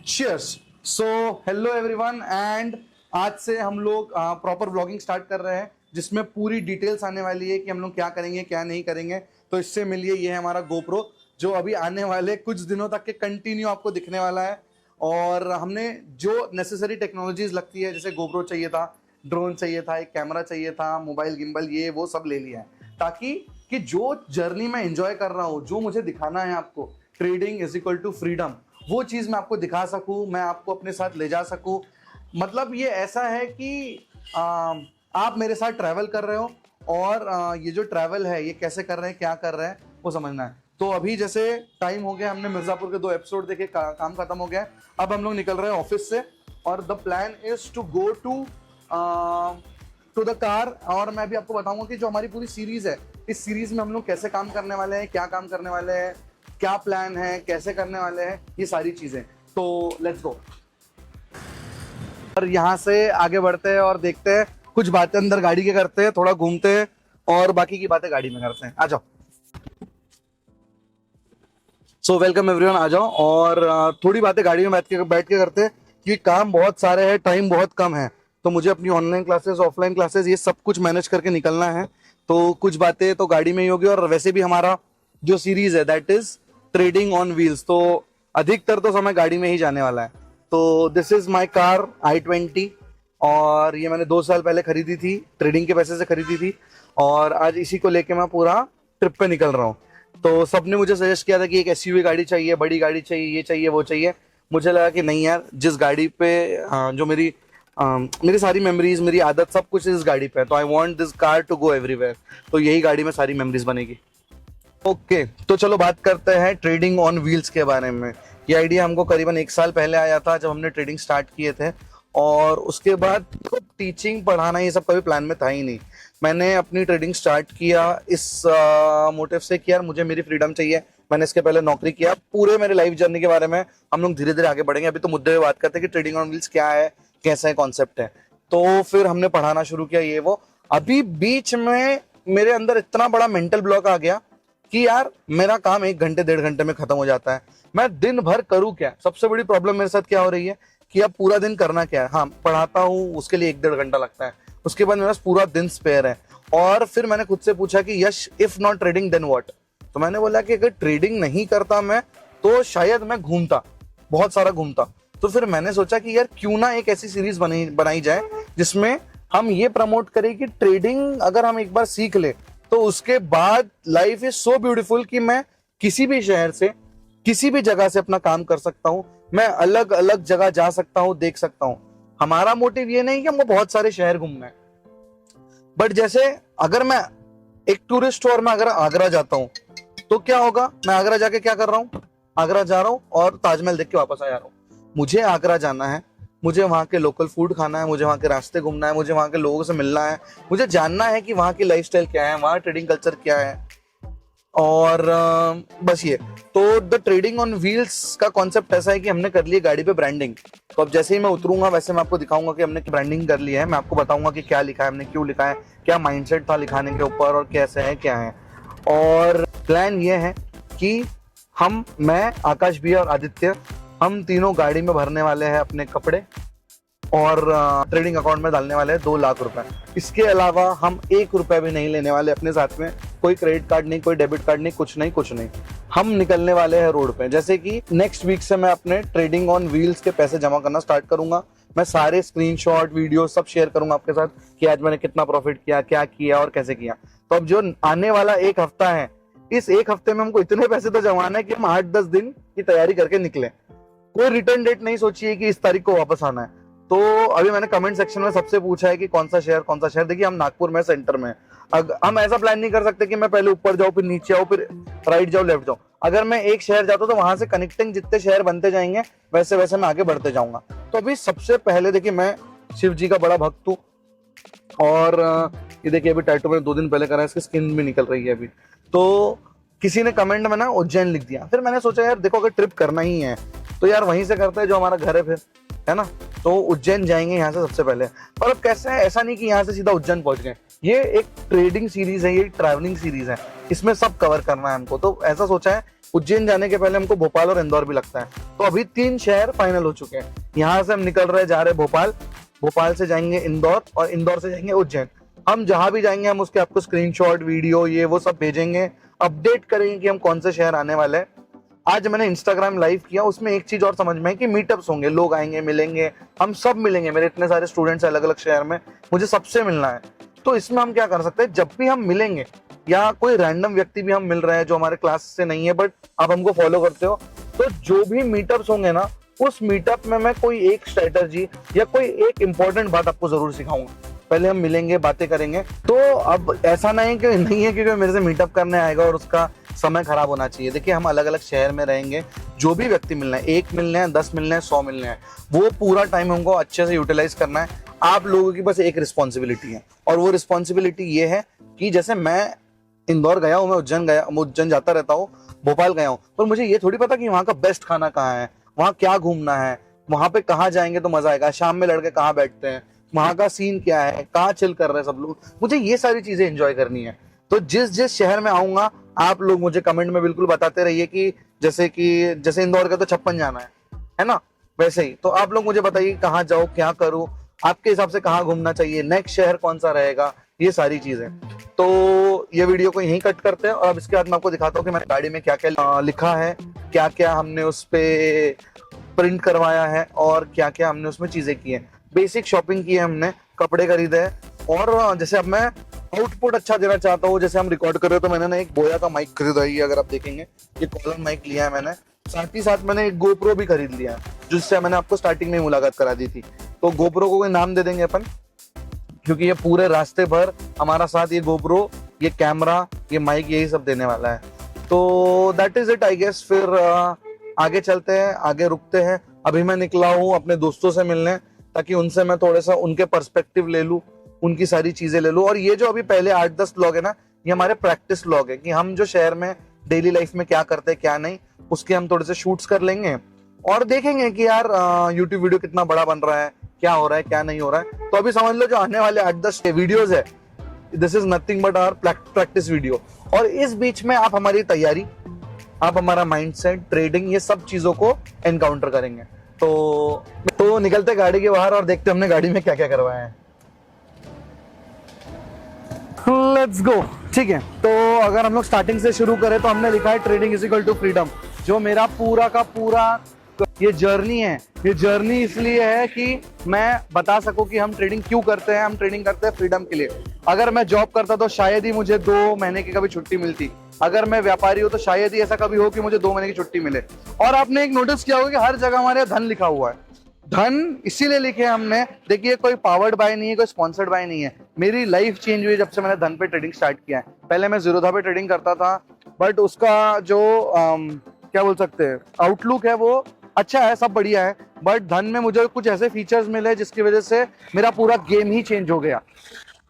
Cheers. So hello everyone and आज से हम लोग प्रॉपर व्लॉगिंग स्टार्ट कर रहे हैं जिसमें पूरी डिटेल्स आने वाली है कि हम लोग क्या करेंगे क्या नहीं करेंगे। तो इससे मिलिए, ये है हमारा गोप्रो जो अभी आने वाले कुछ दिनों तक के कंटिन्यू आपको दिखने वाला है। और हमने जो नेसेसरी टेक्नोलॉजीज लगती है, जैसे गोप्रो चाहिए था, ड्रोन चाहिए था, एक कैमरा चाहिए था, मोबाइल गिम्बल, ये वो सब ले लिया है ताकि कि जो जर्नी मैं एंजॉय कर रहा हूँ, जो मुझे दिखाना है आपको, trading is equal to freedom, वो चीज़ मैं आपको दिखा सकूं, मैं आपको अपने साथ ले जा सकूं। मतलब ये ऐसा है कि आप मेरे साथ ट्रैवल कर रहे हो और ये जो ट्रैवल है ये कैसे कर रहे हैं, क्या कर रहे हैं, वो समझना है। तो अभी जैसे टाइम हो गया, हमने मिर्ज़ापुर के 2 एपिसोड देखे, काम खत्म हो गया है। अब हम लोग निकल रहे हैं ऑफिस से और the plan is to go to the car. और मैं भी आपको बताऊंगा कि जो हमारी पूरी सीरीज है, इस सीरीज में हम लोग कैसे काम करने वाले हैं, क्या काम करने वाले हैं, क्या प्लान है, कैसे करने वाले हैं, ये सारी चीजें। तो लेट्स गो। और यहाँ से आगे बढ़ते हैं और देखते हैं, कुछ बातें अंदर गाड़ी के करते हैं, थोड़ा घूमते हैं और बाकी की बातें गाड़ी में करते हैं। आ जाओ। सो वेलकम एवरीवन, आ जाओ और थोड़ी बातें गाड़ी में बैठ के करते हैं क्योंकि काम बहुत सारे हैं, टाइम बहुत कम है। तो मुझे अपनी ऑनलाइन क्लासेस, ऑफलाइन क्लासेस, ये सब कुछ मैनेज करके निकलना है। तो कुछ बातें तो गाड़ी में ही होगी। और वैसे भी हमारा जो सीरीज है that is trading on wheels, तो अधिकतर तो समय गाड़ी में ही जाने वाला है। तो this is my car i20 और ये मैंने 2 साल पहले खरीदी थी, ट्रेडिंग के पैसे से खरीदी थी और आज इसी को लेके मैं पूरा ट्रिप पे निकल रहा हूँ। तो सबने मुझे सजेस्ट किया था कि एक एसयूवी गाड़ी चाहिए, बड़ी गाड़ी चाहिए, ये चाहिए, वो चाहिए। मुझे लगा कि नहीं यार, जिस गाड़ी पे जो मेरी सारी मेमोरीज, मेरी आदत, सब कुछ इस गाड़ी पे है। तो I want this car to go everywhere. तो यही गाड़ी में सारी मेमोरीज बनेगी। ओके, तो चलो बात करते हैं ट्रेडिंग ऑन व्हील्स के बारे में। ये आइडिया हमको करीबन 1 साल पहले आया था जब हमने ट्रेडिंग स्टार्ट किए थे। और उसके बाद तो टीचिंग, पढ़ाना, ये सब कभी प्लान में था ही नहीं। मैंने अपनी ट्रेडिंग स्टार्ट किया इस मोटिव से कि यार मुझे मेरी फ्रीडम चाहिए। मैंने इसके पहले नौकरी किया। पूरे मेरे लाइफ जर्नी के बारे में हम लोग धीरे धीरे आगे बढ़ेंगे। अभी तो मुद्दे पे बात करते हैं कि ट्रेडिंग ऑन व्हील्स क्या है, कैसा है, कॉन्सेप्ट है। तो फिर हमने पढ़ाना शुरू किया, ये वो। अभी बीच में मेरे अंदर इतना बड़ा मेंटल ब्लॉक आ गया कि यार मेरा काम 1 घंटे 1.5 घंटे में खत्म हो जाता है। मैं दिन भर करूँ क्या? सबसे बड़ी प्रॉब्लम मेरे साथ क्या हो रही है कि अब पूरा दिन करना क्या है। हाँ, पढ़ाता हूँ, उसके लिए 1-1.5 घंटा लगता है। उसके बाद मेरे पास पूरा दिन स्पेयर है। और फिर मैंने खुद से पूछा कि Yash, if not trading then what? तो मैंने बोला कि अगर ट्रेडिंग नहीं करता मैं, तो शायद मैं घूमता, बहुत सारा घूमता। तो फिर मैंने सोचा कि यार क्यों ना एक ऐसी सीरीज बनाई जाए जिसमें हम ये प्रमोट करें कि ट्रेडिंग अगर हम एक बार सीख ले तो उसके बाद लाइफ इज सो ब्यूटीफुल कि मैं किसी भी शहर से, किसी भी जगह से अपना काम कर सकता हूं। मैं अलग अलग जगह जा सकता हूं, देख सकता हूं। हमारा मोटिव ये नहीं कि हमको बहुत सारे शहर घूमना है, बट जैसे अगर मैं एक टूरिस्ट हूं और मैं अगर आगरा जाता हूं तो क्या होगा? मैं आगरा जाके क्या कर रहा हूं? आगरा जा रहा हूं और ताजमहल देख के वापस आ जा रहा हूं। मुझे आगरा जाना है, मुझे वहाँ के लोकल फूड खाना है, मुझे वहाँ के रास्ते घूमना है, मुझे वहाँ के लोगों से मिलना है, मुझे जानना है कि वहाँ की लाइफस्टाइल क्या है, वहाँ ट्रेडिंग कल्चर क्या है। और बस ये। तो द ट्रेडिंग ऑन व्हील्स का कॉन्सेप्ट ऐसा है कि हमने कर ली गाड़ी पे ब्रांडिंग। तो अब जैसे ही मैं उतरूंगा वैसे मैं आपको दिखाऊंगा कि हमने ब्रांडिंग कर ली है। मैं आपको बताऊंगा कि क्या लिखा है, हमने क्यों लिखा है, क्या माइंडसेट था लिखाने के ऊपर और कैसे है, क्या है। और प्लान ये है कि मैं, आकाश भैया और आदित्य, हम तीनों गाड़ी में भरने वाले हैं अपने कपड़े और ट्रेडिंग अकाउंट में डालने वाले हैं 2 लाख रुपए। इसके अलावा हम 1 रुपए भी नहीं लेने वाले अपने साथ में। कोई क्रेडिट कार्ड नहीं, कोई डेबिट कार्ड नहीं, कुछ नहीं, कुछ नहीं। हम निकलने वाले हैं रोड पे। जैसे कि नेक्स्ट वीक से मैं अपने ट्रेडिंग ऑन व्हील्स के पैसे जमा करना स्टार्ट करूंगा। मैं सारे स्क्रीनशॉट, वीडियो सब शेयर करूंगा आपके साथ कि आज मैंने कितना प्रॉफिट किया, क्या किया और कैसे किया। तो अब जो आने वाला 1 हफ्ता है, इस 1 हफ्ते में हमको इतने पैसे तो जमाना है कि हम 8-10 दिन की तैयारी करके निकले। कोई रिटर्न डेट नहीं सोचिए कि इस तारीख को वापस आना है। तो अभी मैंने कमेंट सेक्शन में सबसे पूछा है कि कौन सा शहर। देखिए, हम नागपुर में, सेंटर में। हम ऐसा प्लान नहीं कर सकते कि मैं पहले ऊपर जाऊं, फिर नीचे आऊं, फिर राइट जाऊं, लेफ्ट जाऊं। अगर मैं एक शहर जाता हूं तो वहां से कनेक्टिंग जितने शहर बनते जाएंगे वैसे वैसे मैं आगे बढ़ते जाऊंगा। तो अभी सबसे पहले देखिए, मैं शिव जी का बड़ा भक्त हूँ और ये देखिए अभी टैटू मैंने 2 दिन पहले करा है, इसकी स्किन भी निकल रही है अभी। तो किसी ने कमेंट में ना उज्जैन लिख दिया। फिर मैंने सोचा यार देखो, अगर ट्रिप करना ही है तो यार वहीं से करते हैं जो हमारा घर है, फिर है ना। तो उज्जैन जाएंगे यहाँ से सबसे पहले। और अब कैसा है, ऐसा नहीं कि यहाँ से सीधा उज्जैन पहुंच गए, ये एक ट्रेडिंग सीरीज है, ये ट्रैवलिंग सीरीज है, इसमें सब कवर करना है हमको। तो ऐसा सोचा है उज्जैन जाने के पहले हमको भोपाल और इंदौर भी लगता है। तो अभी 3 शहर फाइनल हो चुके हैं। यहाँ से हम निकल रहे जा रहे भोपाल, भोपाल से जाएंगे इंदौर और इंदौर से जाएंगे उज्जैन। हम जहां भी जाएंगे हम उसके आपको स्क्रीनशॉट, वीडियो, ये वो सब भेजेंगे, अपडेट करेंगे कि हम कौन से शहर आने वाले हैं। आज मैंने इंस्टाग्राम लाइव किया, उसमें एक चीज और समझ में है कि मीटअप्स होंगे, लोग आएंगे, मिलेंगे, हम सब मिलेंगे। मेरे इतने सारे स्टूडेंट्स अलग अलग शहर में, मुझे सबसे मिलना है। तो इसमें हम क्या कर सकते हैं, जब भी हम मिलेंगे या कोई रैंडम व्यक्ति भी हम मिल रहे हैं जो हमारे क्लास से नहीं है बट आप हमको फॉलो करते हो, तो जो भी मीटअप्स होंगे ना, उस मीटअप में मैं कोई एक स्ट्रेटजी या कोई एक इंपॉर्टेंट बात आपको जरूर सिखाऊंगा। पहले हम मिलेंगे, बातें करेंगे। तो अब ऐसा नहीं है कि मेरे से मीटअप करने आएगा और उसका समय खराब होना चाहिए। देखिए हम अलग अलग शहर में रहेंगे, जो भी व्यक्ति मिलना है, 1 मिलने हैं, 10 मिलने हैं, 100 मिलने हैं, वो पूरा टाइम हमको अच्छे से यूटिलाइज करना है। आप लोगों की बस एक रिस्पॉन्सिबिलिटी है, और वो रिस्पॉन्सिबिलिटी ये है कि जैसे मैं इंदौर गया हूँ, मैं उज्जैन जाता रहता हूँ, भोपाल गया हूँ, पर मुझे ये थोड़ी पता कि वहाँ का बेस्ट खाना कहाँ है, वहाँ क्या घूमना है, वहाँ पे कहाँ जाएंगे तो मजा आएगा, शाम में लड़के कहाँ बैठते हैं, वहाँ का सीन क्या है, कहाँ चिल कर रहे हैं सब लोग। मुझे ये सारी चीजें एंजॉय करनी है। तो जिस जिस शहर में आऊंगा आप लोग मुझे कमेंट में बिल्कुल बताते रहिए कि जैसे इंदौर का तो 56 जाना है ना, वैसे ही तो आप लोग मुझे बताइए कहाँ जाओ, क्या करूँ, आपके हिसाब से कहाँ घूमना चाहिए, नेक्स्ट शहर कौन सा रहेगा, ये सारी चीजें। तो ये वीडियो को यहीं कट करते हैं और अब इसके बाद मैं आपको दिखाता हूँ कि मैंने गाड़ी में क्या क्या लिखा है, क्या क्या हमने उस पे प्रिंट करवाया है और क्या क्या हमने उसमें चीजें की हैं। बेसिक शॉपिंग की है हमने, कपड़े खरीदे हैं, और जैसे अब मैं आउटपुट अच्छा देना चाहता हूँ, जैसे हम रिकॉर्ड कर रहे हो, तो मैंने ना एक बोया का माइक खरीदा ही, अगर आप देखेंगे ये कॉलम माइक लिया है मैंने। साथ ही साथ मैंने एक गोप्रो भी खरीद लिया है, जिससे मैंने आपको स्टार्टिंग में मुलाकात करा दी थी। तो गोप्रो को कोई नाम दे देंगे अपन, क्योंकि ये पूरे रास्ते भर हमारा साथ ये गोप्रो, ये कैमरा, ये माइक, यही सब देने वाला है। तो that is it I guess. फिर आगे चलते हैं, आगे रुकते हैं। अभी मैं निकला हूँ अपने दोस्तों से मिलने, ताकि उनसे मैं थोड़ा सा उनके पर्सपेक्टिव ले लूँ, उनकी सारी चीजें ले लूँ। और ये जो अभी पहले 8-10 व्लॉग है ना, ये हमारे प्रैक्टिस व्लॉग है कि हम जो शहर में डेली लाइफ में क्या करते हैं क्या नहीं, उसके हम थोड़े से शूट्स कर लेंगे और देखेंगे कि यार यूट्यूब वीडियो कितना बड़ा बन रहा है, क्या हो रहा है, क्या नहीं हो रहा है। तो अभी समझ लो जो आने वाले 8-10 वीडियोज है, this is nothing but our practice video. और इस बीच में आप हमारी तैयारी, आप हमारा माइंडसेट, ट्रेडिंग, ये सब चीजों को एनकाउंटर करेंगे। तो निकलते गाड़ी के बाहर और देखते हमने गाड़ी में क्या क्या करवाया है। Let's go. ठीक है, तो अगर हम लोग स्टार्टिंग से शुरू करें तो हमने लिखा है trading is equal to freedom. जो मेरा पूरा का पूरा ये जर्नी है, ये जर्नी इसलिए है कि मैं बता सकूं कि हम ट्रेडिंग क्यों करते हैं। हम ट्रेडिंग करते हैं फ्रीडम के लिए। अगर मैं जॉब करता तो शायद ही मुझे 2 महीने की कभी छुट्टी मिलती। अगर मैं व्यापारी हूं तो शायद ही ऐसा कभी हो कि मुझे 2 महीने की छुट्टी मिले। और आपने एक नोटिस किया होगा कि हर जगह हमारे धन लिखा हुआ है। धन इसीलिए लिखे हमने, देखिए कोई पावर्ड बाय नहीं है, कोई स्पॉन्सर्ड बाय नहीं है। मेरी लाइफ चेंज हुई जब से मैंने धन पे ट्रेडिंग स्टार्ट किया है। पहले मैं जीरोधा पे ट्रेडिंग करता था, बट उसका जो क्या बोल सकते हैं आउटलुक है वो अच्छा है, सब बढ़िया है, बट धन में मुझे कुछ ऐसे फीचर्स मिले जिसकी वजह से मेरा पूरा गेम ही चेंज हो गया,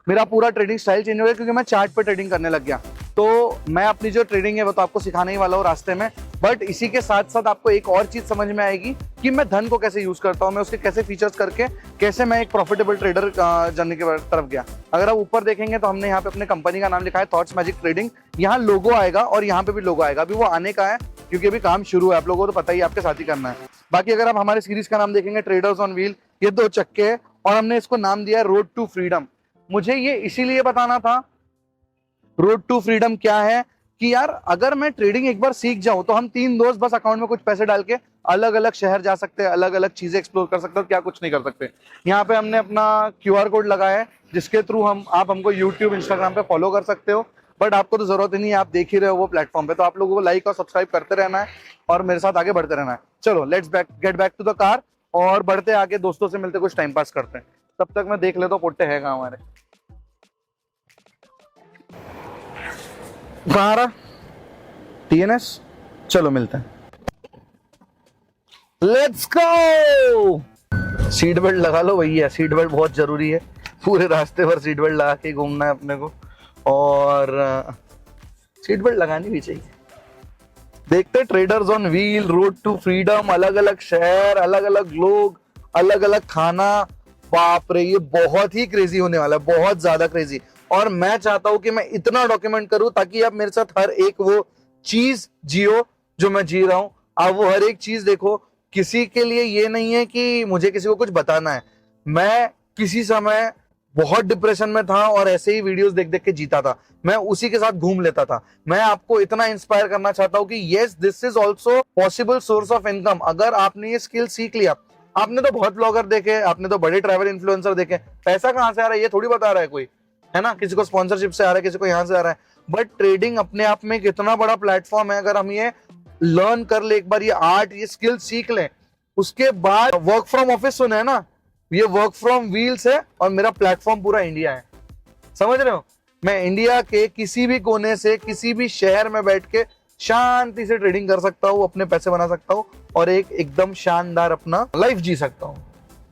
मेरा पूरा ट्रेडिंग स्टाइल चेंज हो गया, क्योंकि मैं चार्ट पे ट्रेडिंग करने लग गया। तो मैं अपनी जो ट्रेडिंग है वो तो आपको सिखाने ही वाला हूँ रास्ते में, बट इसी के साथ साथ आपको एक और चीज समझ में आएगी कि मैं धन को कैसे यूज करता हूँ, मैं उसके कैसे फीचर्स करके कैसे मैं एक प्रॉफिटेबल ट्रेडर जर्नी की तरफ गया। अगर आप ऊपर देखेंगे तो हमने यहाँ पे अपने कंपनी का नाम लिखा है थॉट्स मैजिक ट्रेडिंग। यहाँ लोगो आएगा और यहाँ पे भी लोगो आएगा, अभी वो आने का है क्योंकि अभी काम शुरू है, आप लोगों को तो पता ही, आपके साथ ही करना है। बाकी अगर आप हमारे सीरीज का नाम देखेंगे ट्रेडर्स ऑन व्हील, ये 2 चक्के है और हमने इसको नाम दिया है रोड टू फ्रीडम। मुझे ये इसीलिए बताना था रोड टू फ्रीडम क्या है कि यार अगर मैं ट्रेडिंग एक बार सीख जाऊं तो हम 3 दोस्त बस अकाउंट में कुछ पैसे डाल के अलग अलग शहर जा सकते हैं, अलग अलग चीजें एक्सप्लोर कर सकते हो, क्या कुछ नहीं कर सकते। यहाँ पे हमने अपना QR कोड लगाया है जिसके थ्रू आप हमको YouTube, Instagram पे फॉलो कर सकते हो, बट आपको तो जरूरत ही नहीं है, आप देख ही रहे हो वो प्लेटफॉर्म पे। तो आप लोगों को लाइक और सब्सक्राइब करते रहना है और मेरे साथ आगे बढ़ते रहना है। चलो let's get back to the car और बढ़ते आगे, दोस्तों से मिलते कुछ टाइम पास करते हैं। तब तक मैं देख लेता हूँ पोट्टे है कहाँ हमारे। कहाँ रहा TNS, चलो मिलते हैं, लेट्स गो। सीट बेल्ट लगा लो भैया, सीट बेल्ट बहुत जरूरी है, पूरे रास्ते भर सीट बेल्ट लगा के घूमना है अपने को, और सीट बेल्ट लगानी भी चाहिए। देखते traders on wheel, road to freedom, अलग अलग शहर, अलग अलग लोग, अलग अलग खाना, बाप रे ये बहुत ही क्रेजी होने वाला है, बहुत ज्यादा क्रेजी। और मैं चाहता हूं कि मैं इतना डॉक्यूमेंट करूं ताकि आप मेरे साथ हर एक वो चीज जियो जो मैं जी रहा हूं, आप वो हर एक चीज देखो। किसी के लिए ये नहीं है कि मुझे किसी को कुछ बताना है। मैं किसी समय बहुत डिप्रेशन में था और ऐसे ही वीडियोस देख देख के जीता था, मैं उसी के साथ घूम लेता था। मैं आपको इतना इंस्पायर करना चाहता हूं कि yes this is also possible source of income. अगर आपने ये स्किल सीख लिया, आपने तो बहुत ब्लॉगर देखे, आपने तो बड़े ट्रैवल इन्फ्लुएंसर देखे, पैसा कहां से आ रहा है ये थोड़ी बता रहा है कोई, है ना। किसी को स्पॉन्सरशिप से आ रहा है, किसी को यहां से आ रहा है, बट ट्रेडिंग अपने आप में कितना बड़ा प्लेटफॉर्म है। अगर हम ये लर्न कर ले एक बार, ये आर्ट, ये स्किल सीख लें, उसके बाद वर्क फ्रॉम ऑफिस सुना है ना, ये वर्क फ्रॉम व्हील्स है और मेरा प्लेटफॉर्म पूरा इंडिया है। समझ रहे हो, मैं इंडिया के किसी भी कोने से किसी भी शहर में बैठ के शांति से ट्रेडिंग कर सकता हूँ, अपने पैसे बना सकता हूँ और एक एकदम शानदार अपना लाइफ जी सकता हूँ।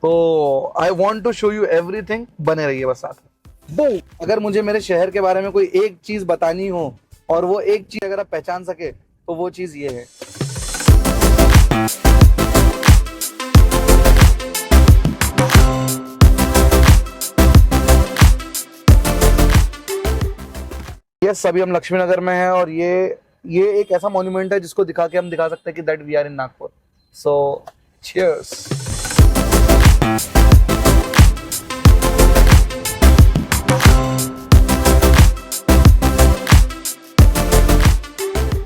तो I want to show you everything, बने रहिए बस साथ में। अगर मुझे मेरे शहर के बारे में कोई एक चीज बतानी हो और वो एक चीज अगर आप पहचान सके तो वो चीज ये है। यस, अभी हम लक्ष्मी नगर में हैं और ये एक ऐसा मॉन्यूमेंट है जिसको दिखा के हम दिखा सकते हैं कि that we are in Nagpur. So cheers.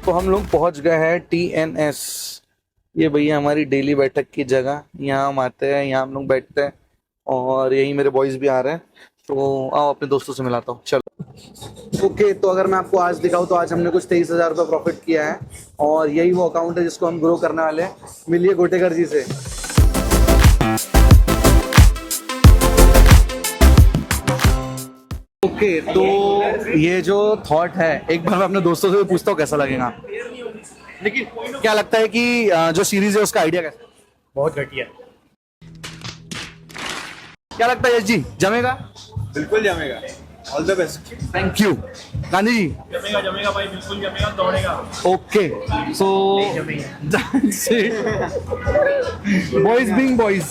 तो हम लोग पहुंच गए हैं TNS। ये भैया हमारी डेली बैठक की जगह, यहाँ हम आते हैं, यहाँ हम लोग बैठते हैं और यही मेरे बॉयज भी आ रहे हैं। तो आओ अपने दोस्तों से मिलाता हूँ, चलो। ओके, तो अगर मैं आपको आज दिखाऊं तो आज हमने कुछ 23,000 रुपये प्रॉफिट किया है और यही वो अकाउंट है जिसको हम ग्रो करने वाले हैं। मिलिए गोटेकर जी से। ओके, तो ये जो थॉट है, एक बार मैं अपने दोस्तों से भी पूछता हूँ कैसा लगेगा। लेकिन क्या लगता है कि जो सीरीज है उसका आइडिया कैसा? बहुत घटिया। क्या लगता है यश जी, जमेगा? बिल्कुल जमेगा। All the best. Thank you. Gandhi ji? जमेगा भाई, बिल्कुल जमेगा, दौड़ेगा। Okay, so boys being boys.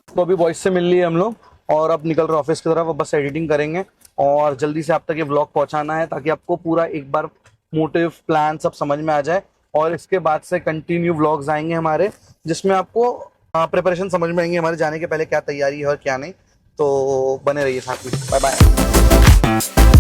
तो अभी बॉयज से मिल लिए हम लोग और अब निकल रहे ऑफिस की तरफ। बस एडिटिंग करेंगे और जल्दी से आप तक ये व्लॉग पहुंचाना है ताकि आपको पूरा एक बार मोटिव प्लान सब समझ में आ जाए। और इसके बाद से कंटिन्यू व्लॉग्स आएंगे हमारे, जिसमें आपको प्रिपरेशन समझ में आएंगे हमारे जाने के पहले क्या तैयारी है और क्या नहीं। तो बने रहिए साथ में। Bye bye.